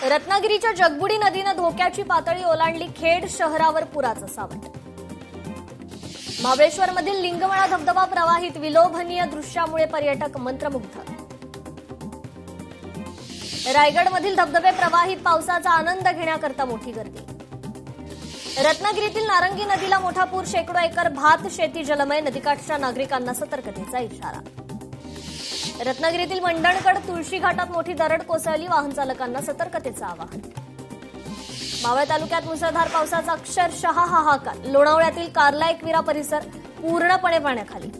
रत्नागिरीच्या जगबुडी नदीनं धोक्याची पातळी ओलांडली, खेड शहरावर पुराचं सावट. महाबळेश्वरमधील लिंगमळा धबधबा प्रवाहित, विलोभनीय दृश्यामुळे पर्यटक मंत्रमुग्ध. रायगडमधील धबधबे प्रवाहित, पावसाचा आनंद घेण्याकरता मोठी गर्दी. रत्नागिरीतील नारंगी नदीला मोठा पूर, शेकडो एकर भात शेती जलमय, नदीकाठच्या नागरिकांना सतर्कतेचा इशारा. रत्नागिरीतील मंडणगड तुळशी घाटात मोठी दरड कोसळली, वाहन चालकांना सतर्कतेचं आवाहन. मावळ तालुक्यात मुसळधार पावसाचा अक्षरशः हाहाकार, लोणावळ्यातील कार्ला एकविरा परिसर पूर्णपणे पाण्याखाली.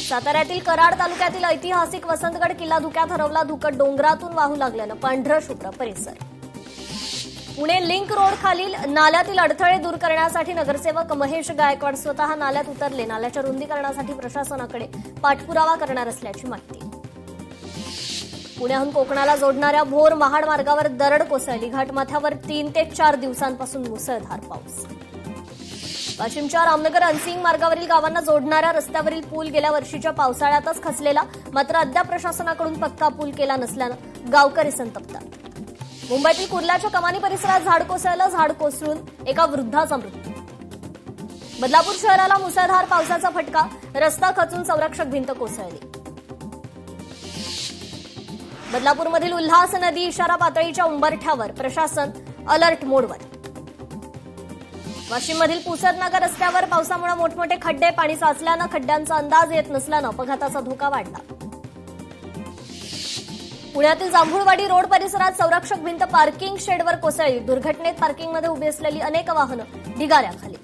साताऱ्यातील कराड तालुक्यातील ऐतिहासिक वसंतगड किल्ला धुक्यात हरवला, धुकट डोंगरातून वाहू लागल्यानं पांढरं शुभ्र परिसर. पुणे लिंक रोड खालील नाल्यातील अडथळे दूर करण्यासाठी नगरसेवक महेश गायकवाड स्वतः नाल्यात उतरले, नाल्याच्या रुंदीकरणासाठी प्रशासनाकडे पाठपुरावा करणार असल्याची माहिती. पुण्याहून कोकणाला जोडणाऱ्या भोर महाड मार्गावर दरड कोसळली, घाटमाथ्यावर 3 ते 4 दिवसांपासून मुसळधार पाऊस. वाशिमच्या रामनगर अनसिंग मार्गावरील गावांना जोडणाऱ्या रस्त्यावरील पूल गेल्या वर्षीच्या पावसाळ्यातच खचलेला, मात्र अद्याप प्रशासनाकडून पक्का पूल केला नसल्यानं गावकरी संतप्तात. मुंबईतील कुर्ल्याच्या कमानी परिसरात झाड कोसळलं, झाड कोसळून एका वृद्धाचा मृत्यू. बदलापूर शहराला मुसळधार पावसाचा फटका, रस्ता खचून संरक्षक भिंत कोसळली. बदलापूरमधील उल्हास नदी इशारा पातळीच्या उंबरठ्यावर, प्रशासन अलर्ट मोडवर. वाशिममधील पुसदनगर रस्त्यावर पावसामुळे मोठमोठे खड्डे, पाणी साचल्यानं खड्ड्यांचा अंदाज येत नसल्यानं अपघाताचा धोका वाढला. पुण्यातील जांभूळवाडी रोड परिसरात संरक्षक भिंत पार्किंग शेडवर कोसळली, दुर्घटनेत पार्किंगमध्ये उभी असलेली अनेक वाहनं ढिगाऱ्याखाली.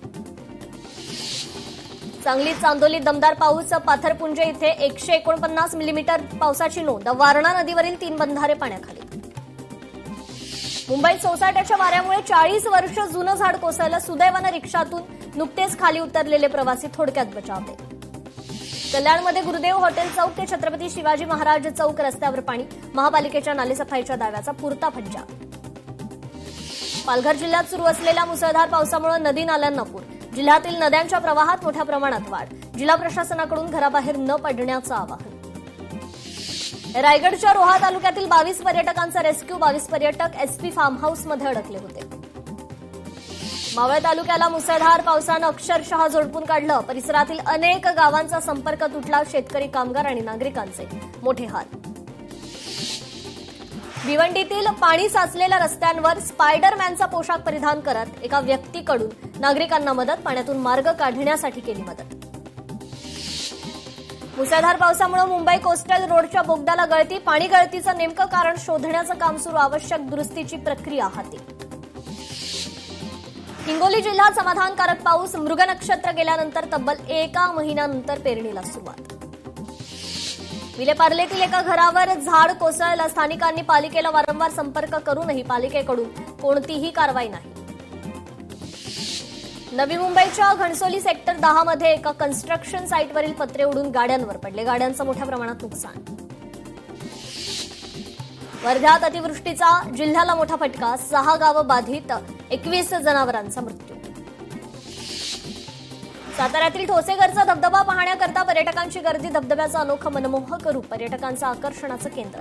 सांगलीत चांदोलीत दमदार पाऊस, पाथरपुंजे इथे 149 मिलीमीटर पावसाची नोंद, वारणा नदीवरील 3 बंधारे पाण्याखाली. मुंबईत सोसाट्याच्या वाऱ्यामुळे 40 वर्ष जुनं झाड कोसळलं, सुदैवानं रिक्षातून नुकतेच खाली उतरलेले प्रवासी थोडक्यात बचावले. कल्याणमध्ये गुरुदेव हॉटेल चौक ते छत्रपती शिवाजी महाराज चौक रस्त्यावर पाणी, महापालिकेच्या नालेसफाईच्या दाव्याचा पुरता फज्जा. पालघर जिल्ह्यात सुरू असलेल्या मुसळधार पावसामुळे नदी नाल्यांना पूर, जिल्ह्यातील नद्यांच्या प्रवाहात मोठ्या प्रमाणात वाढ, जिल्हा प्रशासनाकडून घराबाहेर न पडण्याचं आवाहन. रायगडच्या रोहा तालुक्यातील 22 पर्यटकांचा रेस्क्यू, 22 पर्यटक एसपी फार्म हाऊसमध्ये अडकले होते. मावळ तालुक्याला मुसळधार पावसानं अक्षरशः झोडपून काढलं, परिसरातील अनेक गावांचा संपर्क तुटला, शेतकरी, कामगार आणि नागरिकांचे मोठे हाल. भिवंडीतील पाणी साचलेल्या रस्त्यांवर स्पायडरमॅनचा पोशाख परिधान करत एका व्यक्तीकडून नागरिकांना मदत, पाण्यातून मार्ग काढण्यासाठी केली मदत. मुसळधार पावसामुळे मुंबई कोस्टल रोडच्या बोगद्याला गळती, पाणी गळतीचं नेमकं कारण शोधण्याचं काम सुरू, आवश्यक दुरुस्तीची प्रक्रिया हाती. हिंगोली जिल्ह्यात समाधानकारक पाऊस, मृग नक्षत्र गेल्यानंतर तब्बल 1 महिन्यानंतर पेरणीला सुरुवात. विलेपार्लेतील एका घरावर झाड कोसळलं, स्थानिकांनी पालिकेला वारंवार संपर्क करूनही पालिकेकडून कोणतीही कारवाई नाही. नवी मुंबईच्या घणसोली सेक्टर 10 मध्ये एका कन्स्ट्रक्शन साईटवरील पत्रे उडून गाड्यांवर पडले, गाड्यांचं मोठ्या प्रमाणात नुकसान. वर्ध्यात अतिवृष्टीचा जिल्ह्याला मोठा फटका, 6 गावं बाधित, 21 जनावरांचा मृत्यू. साताऱ्यातील ठोसेघरचा धबधबा पाहण्याकरता पर्यटकांची गर्दी, धबधब्याचं अनोखं मनमोहक रूप पर्यटकांचं आकर्षणाचं केंद्र.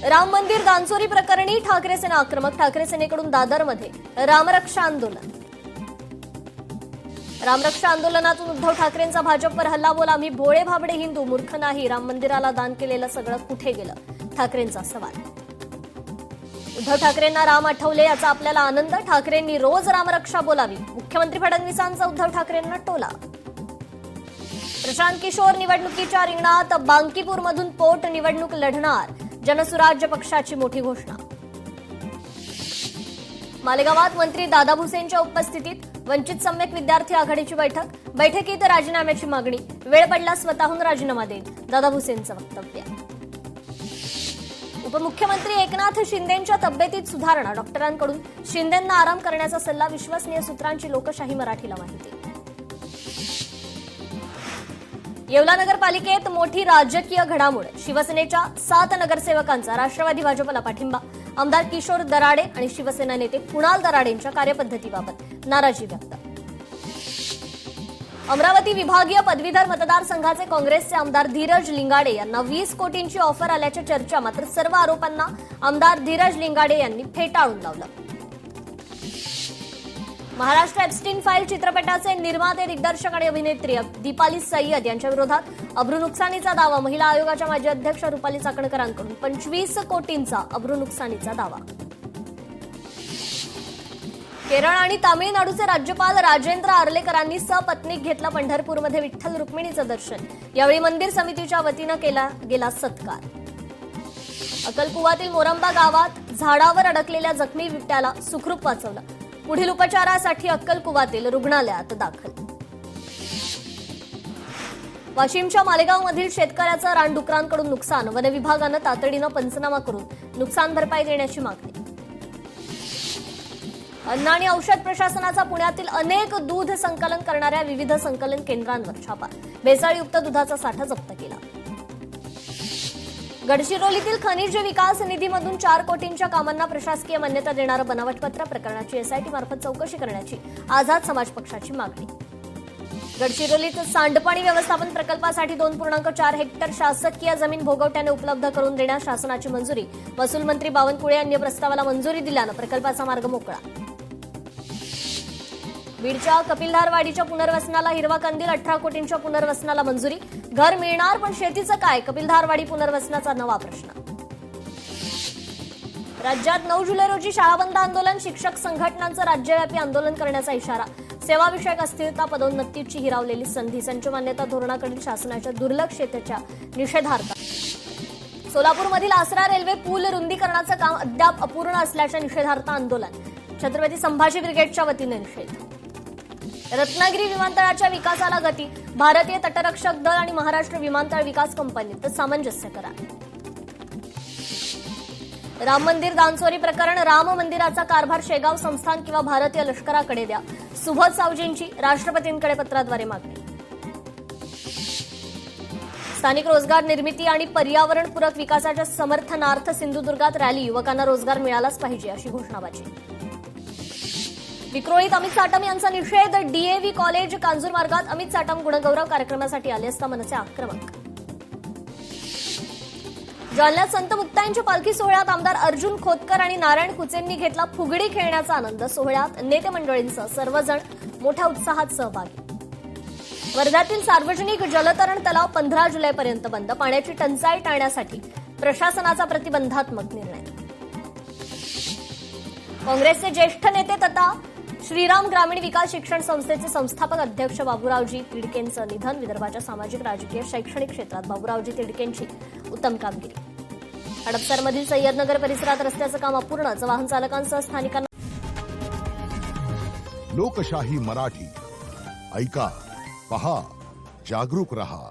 राम मंदिर दानचोरी प्रकरणी ठाकरे सेना आक्रमक, ठाकरे सेनेकडून दादरमध्ये रामरक्षा आंदोलन. रामरक्षा आंदोलनातून उद्धव ठाकरेंचा भाजपवर हल्लाबोल, आम्ही भोळे भाबडे हिंदू, मूर्ख नाही, राम मंदिराला दान केलेलं सगळं कुठे गेलं, ठाकरेंचा सवाल. उद्धव ठाकरेंना राम आठवले याचा आपल्याला आनंद, ठाकरेंनी रोज रामरक्षा बोलावी, मुख्यमंत्री फडणवीसांचा उद्धव ठाकरेंना टोला. प्रशांत किशोर निवडणुकीच्या रिंगणात, बांकीपूरमधून पोट निवडणूक लढणार, जनसुराज्य पक्षाची मोठी घोषणा. मालेगावात मंत्री दादा भुसेंच्या उपस्थितीत वंचित सम्यक विद्यार्थी आघाडीची बैठकीत राजीनाम्याची मागणी, वेळ पडला स्वतःहून राजीनामा देईन, दादा भुसेंचं वक्तव्य. उपमुख्यमंत्री एकनाथ शिंदेंच्या तब्येतीत सुधारणा, डॉक्टरांकडून शिंदेंना आराम करण्याचा सल्ला, विश्वसनीय सूत्रांची लोकशाही मराठीला माहिती. येवला नगरपालिकेत मोठी राजकीय घडामोड, शिवसेनेच्या 7 नगरसेवकांचा राष्ट्रवादी भाजपला पाठिंबा, आमदार किशोर दराडे आणि शिवसेना नेते कुणाल दराडेंच्या कार्यपद्धतीबाबत नाराजी व्यक्त. अमरावती विभागीय पदवीधर मतदारसंघाचे काँग्रेसचे आमदार धीरज लिंगाडे यांना 20 कोटींची ऑफर आल्याच्या चर्चा, मात्र सर्व आरोपांना आमदार धीरज लिंगाडे यांनी फेटाळून लावलं. महाराष्ट्र एप्स्टीन फाईल चित्रपटाचे निर्माते, दिग्दर्शक आणि अभिनेत्री दीपाली सय्यद यांच्या विरोधात अब्रू नुकसानीचा दावा. महिला आयोगाच्या माजी अध्यक्ष रुपाली चाकणकरांकडून 25 कोटींचा अब्रू नुकसानीचा दावा. केरळ आणि तामिळनाडूचे राज्यपाल राजेंद्र आर्लेकरांनी सपत्नीक घेतला पंढरपूरमध्ये विठ्ठल रुक्मिणीचं दर्शन. यावेळी मंदिर समितीच्या वतीनं केला गेला सत्कार. अक्कलकुवातील मोरंबा गावात झाडावर अडकलेल्या जखमी बिबट्याला सुखरूप वाचवलं. पुढील उपचारासाठी अक्कलकुवातील रुग्णालयात दाखल. वाशिमच्या मालेगावमधील शेतकऱ्याचं रानडुकरांकडून नुकसान. वनविभागानं तातडीनं पंचनामा करून नुकसान भरपाई देण्याची मागणी. अन्न आणि औषध प्रशासनाचा पुण्यातील अनेक दूध संकलन करणाऱ्या विविध संकलन केंद्रांवर छापा. भेसळयुक्त दुधाचा साठा जप्त केला. गडचिरोलीतील खनिज विकास निधीमधून 4 कोटींच्या कामांना प्रशासकीय मान्यता देणारं बनावटपत्र प्रकरणाची एसआयटी मार्फत चौकशी करण्याची आझाद समाज पक्षाची मागणी. गडचिरोलीत सांडपाणी व्यवस्थापन प्रकल्पासाठी 2.4 हेक्टर शासकीय जमीन भोगवट्याने उपलब्ध करून देण्यास शासनाची मंजुरी. महसूल मंत्री बावनकुळे यांनी प्रस्तावाला मंजुरी दिल्यानं प्रकल्पाचा मार्ग मोकळा. बीडच्या कपिलधारवाडीच्या पुनर्वसनाला हिरवा कंदील. 18 कोटींच्या पुनर्वसनाला मंजुरी. घर मिळणार पण शेतीचं काय? कपिलधारवाडी पुनर्वसनाचा नवा प्रश्न. राज्यात 9 जुलै रोजी शाळा बंद आंदोलन. शिक्षक संघटनांचं राज्यव्यापी आंदोलन करण्याचा इशारा. सेवाविषयक अस्थिरता, पदोन्नतीची हिरावलेली संधी. संच मान्यता धोरणाकडील शासनाच्या दुर्लक्षतेच्या निषेधार्थ सोलापूरमधील आसरा रेल्वे पूल रुंदीकरणाचं काम अद्याप अपूर्ण असल्याच्या निषेधार्थ आंदोलन. छत्रपती संभाजी ब्रिगेडच्या वतीने निषेध. रत्नागिरी विमानतळाच्या विकासाला गती. भारतीय तटरक्षक दल आणि महाराष्ट्र विमानतळ विकास कंपनीत सामंजस्य करार. राम मंदिर दानचोरी प्रकरण. राम मंदिराचा कारभार शेगाव संस्थान किंवा भारतीय लष्कराकडे द्या. सुबोध सावजींची राष्ट्रपतींकडे पत्राद्वारे मागणी. स्थानिक रोजगार निर्मिती आणि पर्यावरणपूरक विकासाच्या समर्थनार्थ सिंधुदुर्गात रॅली. युवकांना रोजगार मिळालाच पाहिजे अशी घोषणाबाजी. विक्रोळीत अमित साटम यांचा निषेध. डीएव्ही कॉलेज कांजूर मार्गात अमित साटम गुणगौरव कार्यक्रमासाठी आले असता मनसे आक्रमक. जालन्यात संत मुक्ताईंच्या पालखी सोहळ्यात आमदार अर्जुन खोतकर आणि नारायण कुचेंनी घेतला फुगडी खेळण्याचा आनंद. सोहळ्यात नेते मंडळींसह सर्वजण मोठ्या उत्साहात सहभागी. वर्ध्यातील सार्वजनिक जलतरण तलाव 15 जुलैपर्यंत बंद. पाण्याची टंचाई टाळण्यासाठी प्रशासनाचा प्रतिबंधात्मक निर्णय. काँग्रेसचे ज्येष्ठ नेते तथा श्रीराम ग्रामीण विकास शिक्षण संस्थेचे संस्थापक अध्यक्ष बाबूरावजी तिडकेंचं निधन. विदर्भाच्या सामाजिक, राजकीय, शैक्षणिक क्षेत्रात बाबूरावजी तिडकेंची उत्तम कामगिरी. हडपसरमधील सय्यदनगर परिसरात रस्त्याचं काम अपूर्णच. वाहन चालकांसह स्थानिकांना. लोकशाही मराठी ऐका, पहा, जागरूक रहा.